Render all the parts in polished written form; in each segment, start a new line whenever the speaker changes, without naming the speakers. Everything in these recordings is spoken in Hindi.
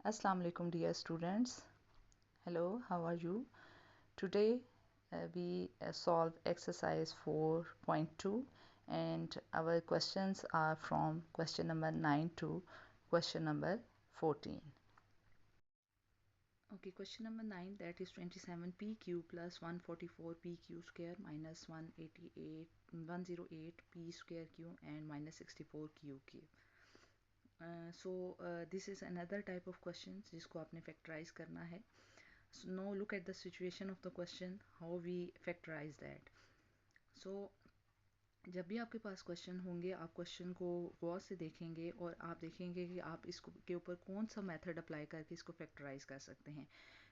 Assalamu alaikum dear students. Hello, how are you? Today we solve exercise 4.2 and our questions are from question number 9 to question number 14. Okay, question number 9, that is 27pq plus 144pq square minus 108p square q and minus 64q cube. This is another type of questions जिसको आपने factorize करना है. So now look at the situation of the question, how we factorize that. So जब भी आपके पास क्वेश्चन होंगे आप क्वेश्चन को गौर से देखेंगे और आप देखेंगे कि आप इसको के ऊपर कौन सा मेथड अप्लाई करके इसको फैक्टराइज कर सकते हैं.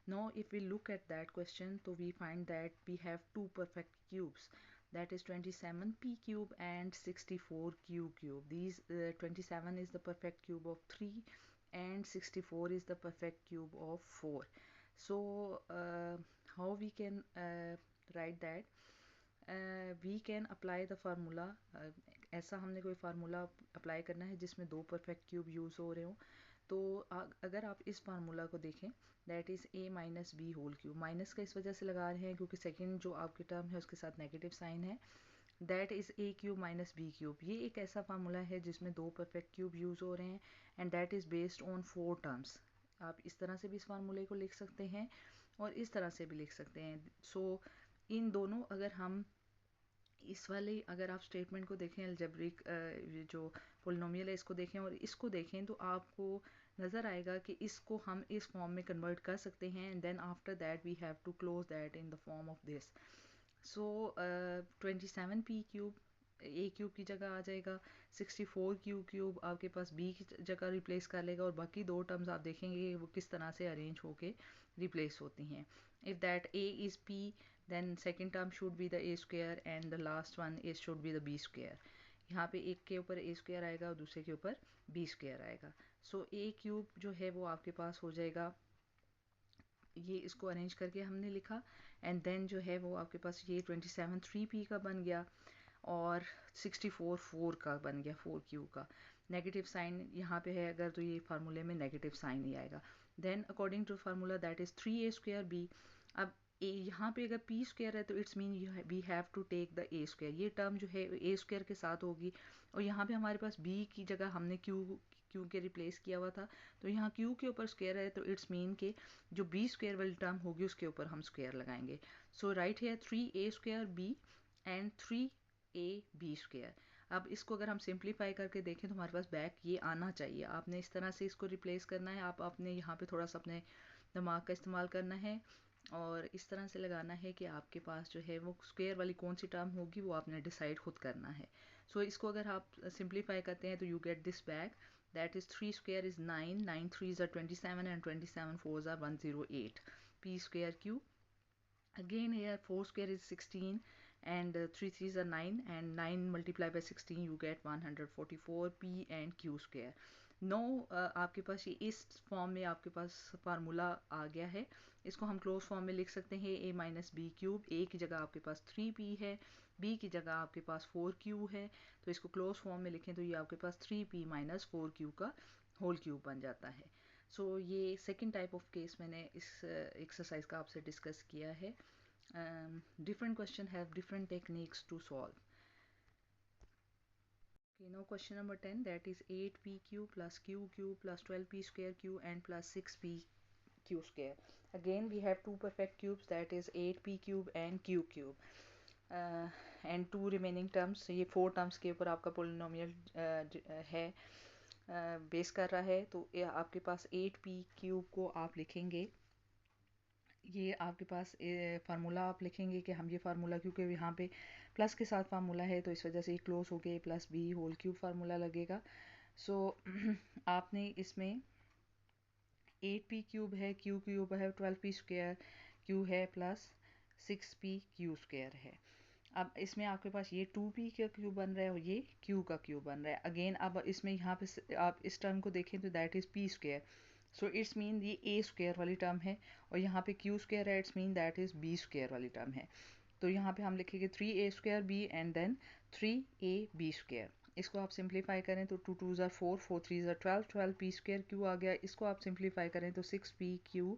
Now if we look at that question, तो we find that we have two perfect cubes, that is 27p cube and 64q cube. These 27 is the perfect cube of 3 and 64 is the perfect cube of 4. So how we can write that? We can apply the formula. ऐसा हमने कोई फार्मूला अप्लाई करना है जिसमें दो परफेक्ट क्यूब यूज़ हो रहे हो. तो अगर आप इस फार्मूला को देखें, that is a minus b whole cube. Minus का इस वजह से लगा रहे हैं क्योंकि सेकंड जो आपकी टर्म है उसके साथ नेगेटिव साइन है. That is a cube minus b cube. ये एक ऐसा फार्मूला है जिसमें दो परफेक्ट क्यूब यूज़ हो रहे हैं and that is based on 4 terms. आप इस तरह से भी इस फार्मूले को लिख सकते हैं और इस तरह से भी लिख सकते हैं. सो इन दोनों अगर हम इस वाले अगर आप स्टेटमेंट को देखें अलजेब्रिक जो पोलिनोमियल है इसको देखें और इसको देखें तो आपको नज़र आएगा कि इसको हम इस फॉर्म में कन्वर्ट कर सकते हैं and then after that we have to close that in the form of this. So 27p cube a cube की जगह आ जाएगा, 64q क्यूब आपके पास b की जगह रिप्लेस कर लेगा और बाकी दो टर्म्स आप देखेंगे वो किस तरह से अरेंज होके रिप्लेस होती हैं. If that a is p, then second term should be the a square and the last one is should be the b square. यहाँ पे एक के ऊपर a square आएगा और दूसरे के ऊपर b square आएगा. सो a क्यूब जो है वो आपके पास हो जाएगा, ये इसको अरेंज करके हमने लिखा एंड देन जो है वो आपके पास ये 27 3p का बन गया और 64 4 का बन गया, 4q का. नेगेटिव साइन यहाँ पे है अगर तो ये फार्मूले में नेगेटिव साइन ही आएगा. Then according to formula that is 3a square b. अब यहाँ पे अगर p स्क्वायर है तो it's mean we have to take the a square. ये टर्म जो है a स्क्वायर के साथ होगी और यहाँ पे हमारे पास b की जगह हमने q के रिप्लेस किया हुआ था तो यहाँ q के ऊपर स्क्वायर है तो इट्स मीन के जो b स्क्वायर वाली टर्म होगी उसके ऊपर हम स्क्वायर लगाएंगे. सो राइट है 3a square b and 3ab square. अब इसको अगर हम सिंप्लीफाई करके देखें तो हमारे पास बैक ये आना चाहिए. आपने इस तरह से इसको रिप्लेस करना है. आप अपने यहाँ पे थोड़ा सा अपने दिमाग का इस्तेमाल करना है और इस तरह से लगाना है कि आपके पास जो है वो स्क्वायर वाली कौन सी टर्म होगी वो आपने डिसाइड खुद करना है. सो इसको अगर आप सिंप्लीफाई करते हैं तो you get this back, that is 3 square is 9, 9 3s are 27 and 27 4s are 108 p square q. Again here 4 square is 16 and 3 3s are 9 and 9 multiplied by 16 you get 144 p and q square. Now आपके पास ये इस फॉर्म में आपके पास फार्मूला आ गया है. इसको हम क्लोज फॉर्म में लिख सकते हैं a minus b cube. a की जगह आपके पास 3p है, b की जगह आपके पास 4q है. तो इसको क्लोज फॉर्म में लिखें तो ये आपके पास 3p माइनस 4q का होल क्यूब बन जाता है. सो ये सेकंड टाइप ऑफ केस मैंने इस एक्सरसाइज का आपसे डिस्कस किया है. Different question have different techniques to solve. Okay, now question number 10, that is 8pq plus qq plus 12p square q and plus 6p q square. Again we have two perfect cubes, that is 8p cube and q cube. And two remaining terms. ये 4 terms के ऊपर आपका पोलिनोमियल है बेस कर रहा है. तो आपके पास 8p क्यूब को आप लिखेंगे, ये आपके पास फार्मूला आप लिखेंगे कि हम ये फार्मूला क्योंकि यहाँ पे प्लस के साथ फार्मूला है तो इस वजह से ये क्लोज हो गए plus b whole cube formula लगेगा. सो आपने इसमें 8p क्यूब है, q क्यूब है, 12p स्क्वायर q है प्लस 6p q स्क्वायर है. अब इसमें आपके पास ये 2p का क्यूब बन रहा है और ये q का क्यूब बन रहा है. अगेन अब इसमें यहाँ पे आप इस टर्म को देखें तो that is p square. So it's mean ये a स्क्वायर वाली टर्म है और यहाँ पे q स्क्वायर है, it's mean that is b square वाली टर्म है. तो यहाँ पे हम लिखेंगे 3a square b and then 3ab square. इसको आप सिंप्लीफाई करें तो 2 2 ज़ार 4, 4 3 ज़ार 12, 12 पी स्क्वायर क्यू आ गया। इसको आप सिंप्लीफाई करें तो 6 पी क्यू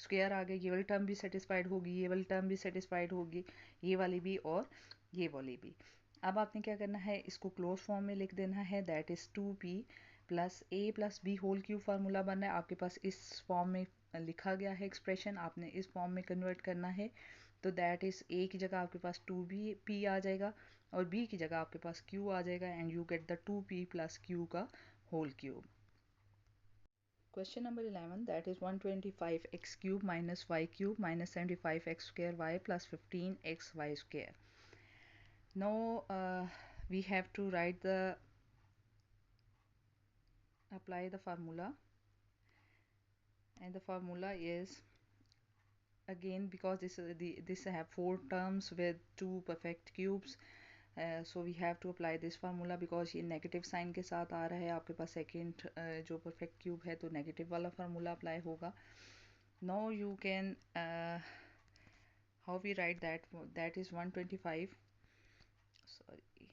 स्क्वायर आ गया। ये वाली टर्म भी सेटिस्फाइड होगी, ये वाली टर्म भी सेटिस्फाइड होगी, ये वाली भी और ये वाली भी। अब आपने क्या करना है, इसको क्लोज फॉर्म में लिख देना है, that is 2p plus a plus b whole cube formula बनना है। आपके पास इस फॉर्म में लिखा गया है एक्सप्रेशन, आपने इस फॉर्म में कन्वर्ट करना है। तो दैट इज़ ए की जगह आपके पास 2p आ जाएगा और b की जगह आपके पास q आ जाएगा and you get the 2p plus q का whole cube. Question number 11, that is 125x cube minus y cube minus 75x square y plus 15xy square. Now we have to apply the formula, and the formula is, again, because this have 4 terms with 2 perfect cubes, so we have to apply this formula because ये नेगेटिव साइन के साथ आ रहा है। आपके पास सेकेंड जो परफेक्ट क्यूब है तो नेगेटिव वाला फार्मूला अप्लाई होगा। Now you can how we write that is 125, sorry,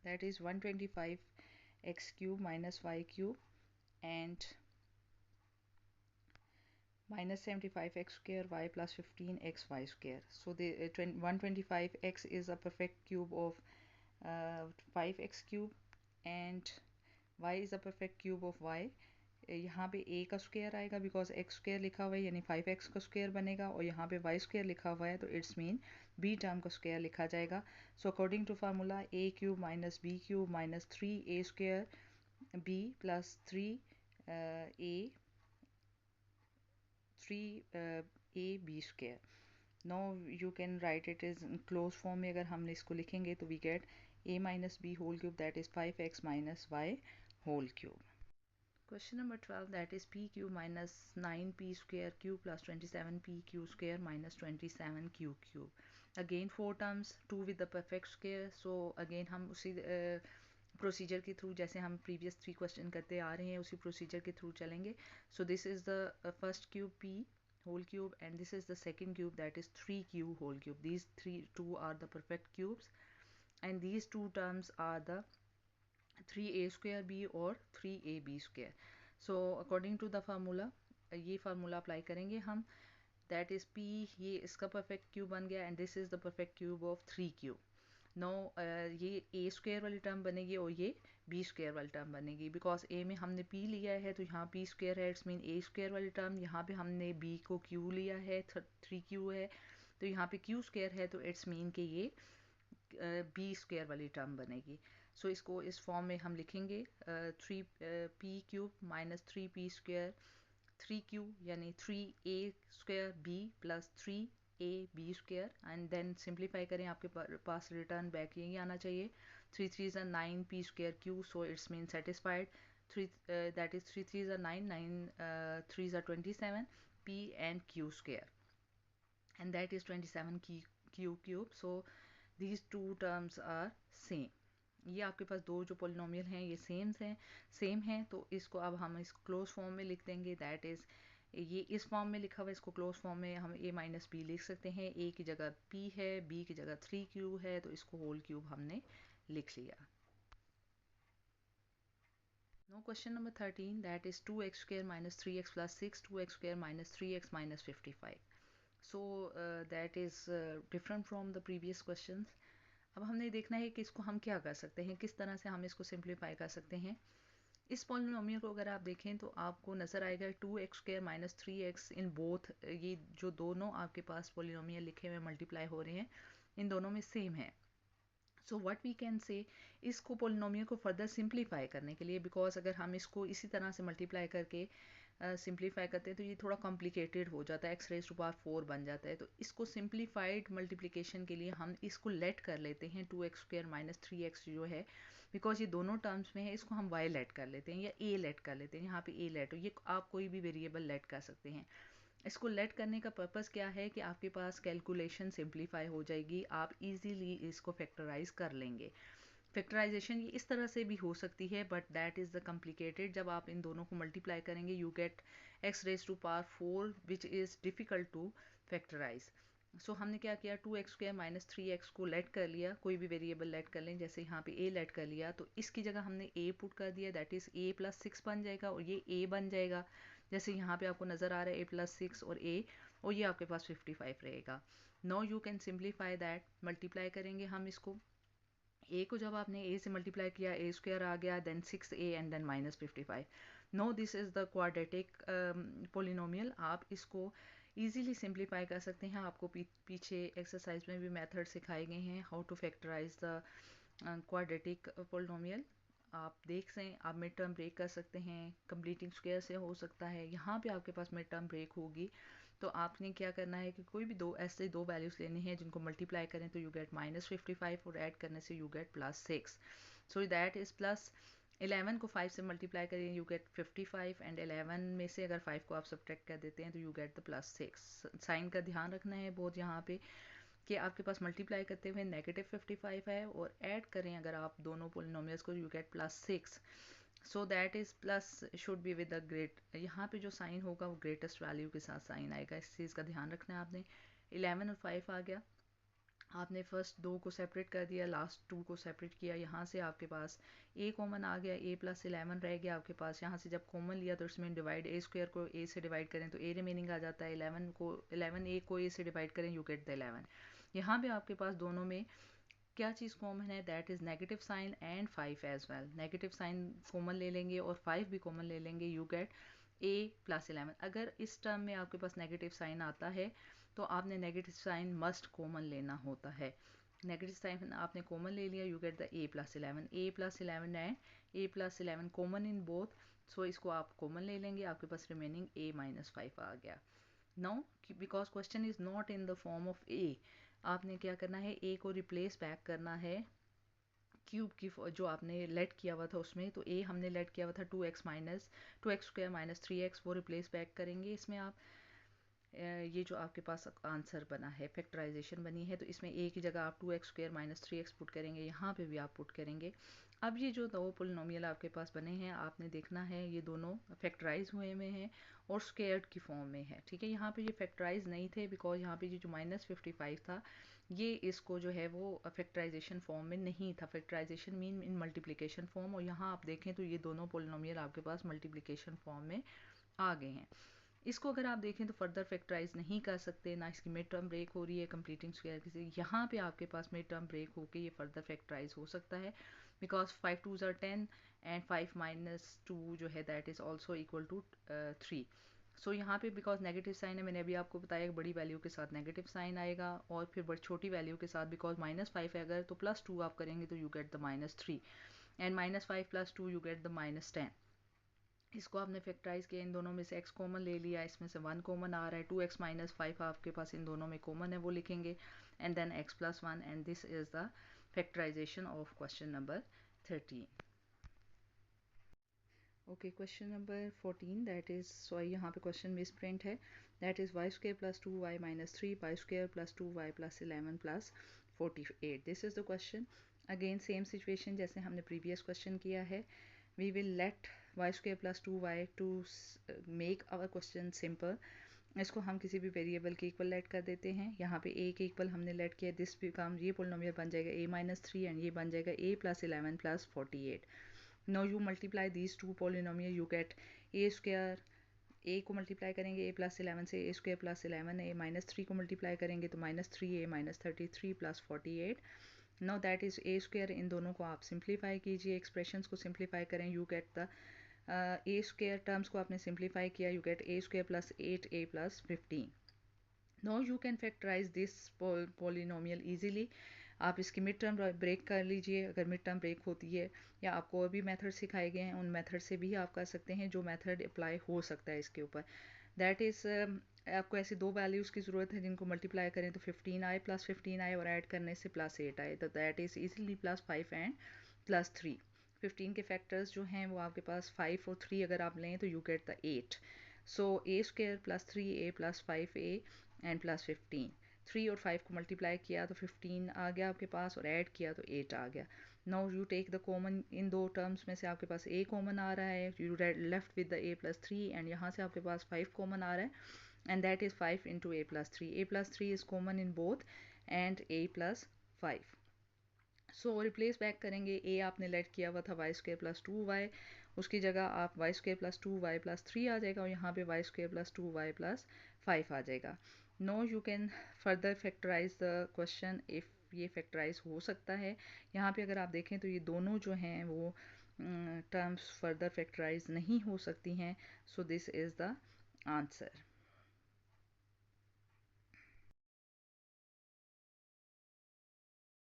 that is 125 x cube minus y cube and minus 75x square y plus 15xy square. So the 125x is a perfect cube of 5x cube and y is a perfect cube of y. यहाँ पे a का स्क्वायर आएगा बिकॉज x स्क्वायर लिखा हुआ है यानी 5x का स्क्वायर बनेगा, और यहाँ पे y स्क्वायर लिखा हुआ है तो इट्स मीन b टर्म का स्क्वायर लिखा जाएगा। So according to formula a cube minus b cube minus 3a square b plus 3ab square. Now you can write it as closed form में अगर हमने इसको लिखेंगे तो we get a minus b whole cube, that is 5x minus y whole cube. Question number 12, that is p cube minus 9p square cube plus 27p q square minus 27q cube. Again 4 terms, 2 with the perfect square. So again हम उसी प्रोसीजर के थ्रू जैसे हम प्रीवियस 3 क्वेश्चन करते आ रहे हैं उसी प्रोसीजर के थ्रू चलेंगे। So this is the first cube p whole cube and this is the second cube, that is 3q whole cube. These two are the perfect cubes and these two terms are the 3a square b और 3ab square. So according to the formula, ये फार्मूला अप्लाई करेंगे हम, that is p, ये इसका perfect cube बन गया and this is the perfect cube of 3q. Now ये ए स्क्वायर वाली टर्म बनेगी और ये बी स्क्वायर वाली टर्म बनेगी बिकॉज ए में हमने पी लिया है तो यहाँ पी स्क्वायर है, इट्स मीन ए स्क्वायर वाली टर्म। यहाँ पे हमने बी को क्यू लिया है, 3q है, तो यहाँ पे क्यू स्क्वायर है तो इट्स मीन कि ये बी स्क्वायर वाली टर्म बनेगी। सो इसको इस फॉर्म में हम लिखेंगे 3p³ minus 3p square 3q यानी 3a square b plus 3ab square and then simplify करें, आपके पास रिटर्न बैक यही आना चाहिए। 3 3 are 9p square q, so it's mean satisfied. 3 that is 3 3 are 9, 9 3s are 27 p and q square, and that is 27 q cube. So these two terms are same. ये आपके पास दो जो पोलिनोमियल हैं ये सेम हैं तो इसको अब हम इस क्लोज फॉर्म में लिख देंगे, दैट इज़ ये इस फॉर्म में लिखा हुआ है, इसको क्लोज फॉर्म में हम a माइनस बी लिख सकते हैं। a की जगह p है, b की जगह 3q है, तो इसको होल क्यूब हमने लिख लिया। Now question number 13, that is 2x square minus 3x plus 6, 2x square minus 3x minus 55। So that is different from the previous questions. अब हमने देखना है कि इसको हम क्या कर सकते हैं, किस तरह से हम इसको सिंप्लीफाई कर सकते हैं। इस पॉलिनोमियल को अगर आप देखें तो आपको नज़र आएगा 2x square minus 3x in both, ये जो दोनों आपके पास पॉलिनोमियल लिखे हुए मल्टीप्लाई हो रहे हैं इन दोनों में सेम है। So what we can say, इसको पॉलिनोमियल को फर्दर सिंप्लीफाई करने के लिए, बिकॉज अगर हम इसको इसी तरह से मल्टीप्लाई करके सिंप्लीफाई करते हैं तो ये थोड़ा कॉम्प्लिकेटेड हो जाता है, x⁴ बन जाता है। तो इसको सिंप्लीफाइड मल्टीप्लिकेशन के लिए हम इसको लेट कर लेते हैं 2x स्क्वायर माइनस 3x जो है, बिकॉज ये दोनों टर्म्स में है, इसको हम y लेट कर लेते हैं या a लेट कर लेते हैं। यहाँ पे a लेट हो, ये आप कोई भी वेरिएबल लेट कर सकते हैं। इसको लेट करने का पर्पस क्या है कि आपके पास कैलकुलेशन सिंप्लीफाई हो जाएगी, आप इजीली इसको फैक्टराइज कर लेंगे। फैक्टराइजेशन ये इस तरह से भी हो सकती है but that is the complicated. जब आप इन दोनों को मल्टीप्लाई करेंगे you get x⁴ which is difficult to factorize. हमने क्या किया, 2x² माइनस 3x को लेट कर लिया, कोई भी वेरिएबल लेट कर लें, जैसे यहाँ पे a लेट कर लिया तो इसकी जगह हमने a पुट कर दिया, दैट इज़ a+6 बन जाएगा और ये a बन जाएगा। जैसे यहाँ पे आपको नज़र आ रहा है a+6 और a, और ये आपके पास 55 रहेगा। Now you can simplify that, multiply करेंगे हम इसको। a को जब आपने a से मल्टीप्लाई किया, a² आ गया, then 6a and then -55। Now this is the quadratic polynomial. आप इसको इजीली सिंप्लीफाई कर सकते हैं। आपको पीछे एक्सरसाइज में भी मेथड सिखाए गए हैं, how to factorize the quadratic polynomial. आप देख सें, आप मिड टर्म ब्रेक कर सकते हैं, कंप्लीटिंग स्क्वायर से हो सकता है। यहाँ पे आपके पास मिड टर्म ब्रेक होगी तो आपने क्या करना है कि कोई भी ऐसे दो वैल्यूज़ लेने हैं जिनको मल्टीप्लाई करें तो यू गेट -55 और ऐड करने से you get +6। So that is plus 11 को 5 से मल्टीप्लाई करें यू गेट 55 एंड 11 में से अगर 5 को आप सब्ट्रैक्ट कर देते हैं तो यू गेट द +6। साइन का ध्यान रखना है बहुत यहाँ पे कि आपके पास मल्टीप्लाई करते हुए -55 है और ऐड करें अगर आप दोनों पोलिनोमियल्स को, you get +6। So that is plus should be with the great, यहाँ पे जो साइन होगा वो ग्रेटेस्ट वैल्यू के साथ साइन आएगा, इस चीज़ का ध्यान रखना है आपने। 11 और 5 आ गया, आपने फर्स्ट 2 को सेपरेट कर दिया, लास्ट 2 को सेपरेट किया, यहाँ से आपके पास a कॉमन आ गया, a+11 रह गया आपके पास। यहाँ से जब कॉमन लिया तो इसमें डिवाइड a² को a से डिवाइड करें तो a रिमेनिंग आ जाता है, 11a को a से डिवाइड करें यू गेट द 11। यहाँ पे आपके पास दोनों में क्या चीज़ कॉमन है, that is negative sign and 5 as well. Negative sign common ले लेंगे और 5 भी कॉमन ले लेंगे, यू गेट a+11। अगर इस टर्म में आपके पास नेगेटिव साइन आता है तो आपने नेगेटिव साइन मस्ट कॉमन लेना होता है। नेगेटिव साइन आपने कॉमन ले लिया, you get the a+11। a+11 and a+11 common in both, so इसको आप कॉमन ले लेंगे, आपके पास रिमेनिंग a-5 आ गया। Now because question is not in the form of a, आपने क्या करना है, a को रिप्लेस बैक करना है क्यूब की जो आपने लेट किया हुआ था उसमें, तो a हमने लेट किया हुआ था 2x² माइनस 3x, वो रिप्लेस बैक करेंगे इसमें आप। ये जो आपके पास आंसर बना है, फैक्टराइजेशन बनी है, तो इसमें a की जगह आप 2x² माइनस 3x पुट करेंगे, यहाँ पे भी आप पुट करेंगे। अब ये जो दो पोलिनोमियल आपके पास बने हैं, आपने देखना है ये दोनों फैक्टराइज हुए में हैं और स्क्वायर्ड की फॉर्म में है, ठीक है। यहाँ पे ये फैक्टराइज नहीं थे बिकॉज यहाँ पे ये जो -55 था ये इसको जो है वो फैक्टराइजेशन फॉर्म में नहीं था। Factorization mean in multiplication form, और यहाँ आप देखें तो ये दोनों पोलिनोमियल आपके पास मल्टीप्लिकेशन फॉर्म में आ गए हैं। इसको अगर आप देखें तो फर्दर फैक्टराइज नहीं कर सकते, ना इसकी मिड टर्म ब्रेक हो रही है कंप्लीटिंग स्क्वायर से। यहाँ पे आपके पास मिड टर्म ब्रेक होकर ये फर्दर फैक्टराइज हो सकता है because 5 2s are 10 and 5 minus 2 जो है that is also equal to 3। So यहाँ पे बिकॉज नेगेटिव साइन है, मैंने अभी आपको बताया कि बड़ी वैल्यू के साथ नेगेटिव साइन आएगा और फिर बड़ी छोटी वैल्यू के साथ बिकॉज -5 है अगर तो +2 आप करेंगे तो you get the -3 and -5 + 2 you get the -10। इसको आपने फैक्टराइज किया, इन दोनों में से x कॉमन ले लिया, इसमें से 1 कॉमन आ रहा है, 2x - 5 आपके पास इन दोनों में कॉमन है, वो लिखेंगे and then x + 1 and this is the factorization of question number 13। Okay, question number 14 that is, sorry यहाँ पे क्वेश्चन मिस प्रिंट है, that is y² + 2y - 3 y² + 2y + 11 + 48। This is the question. Again same situation जैसे हमने प्रीवियस क्वेश्चन किया है, we will let y² + 2y to make our question simple। इसको हम किसी भी वेरिएबल के इक्वल लेट कर देते हैं। यहाँ पे a के इक्वल हमने लेट किया, दिस बिकम, ये पोलिनोमियल बन जाएगा a - 3 एंड ये बन जाएगा a + 11 + 48। Now you multiply these two polynomial, you get a², a को मल्टीप्लाई करेंगे a + 11 से, a² + 11 a - 3 को मल्टीप्लाई करेंगे तो -3a - 33 + 48। Now that is a², इन दोनों को आप सिंप्लीफाई कीजिए, एक्सप्रेशंस को सिंप्लीफाई करें, you get the a² terms को आपने सिंप्लीफाई किया, you get a² + 8a + 15। Now you can factorize this polynomial easily. आप इसकी मिड टर्म ब्रेक कर लीजिए अगर मिड टर्म ब्रेक होती है, या आपको अभी मेथड सिखाए गए हैं उन मेथड से भी आप कर सकते हैं जो मेथड अप्लाई हो सकता है इसके ऊपर। दैट इज़ आपको ऐसी दो वैल्यूज़ की ज़रूरत है जिनको मल्टीप्लाई करें तो 15 आए, +15 आए और ऐड करने से +8 आए, तो दैट इज़ इजीली +5 एंड +3। 15 के फैक्टर्स जो हैं वो आपके पास 5 और 3 अगर आप लें तो you get the 8। So a² + 3a + 5a and +15। 3 और 5 को मल्टीप्लाई किया तो 15 आ गया आपके पास और ऐड किया तो 8 आ गया। Now you take the common, इन दो टर्म्स में से आपके पास a कॉमन आ रहा है, you left with the a + 3 and यहाँ से आपके पास 5 कॉमन आ रहा है, and that is 5 into a plus 3. A plus 3 is common in both and a plus 5. So replace back करेंगे, ए आपने लेट किया हुआ था वाई स्क्वेयर प्लस 2y, उसकी जगह आप y square plus 2y plus 3 आ जाएगा और यहाँ पे y square plus 2y plus 5 आ जाएगा. Now you can further factorize the question if ये फैक्टराइज हो सकता है. यहाँ पे अगर आप देखें तो ये दोनों जो हैं वो टर्म्स फर्दर फैक्टराइज नहीं हो सकती हैं. So this is the answer.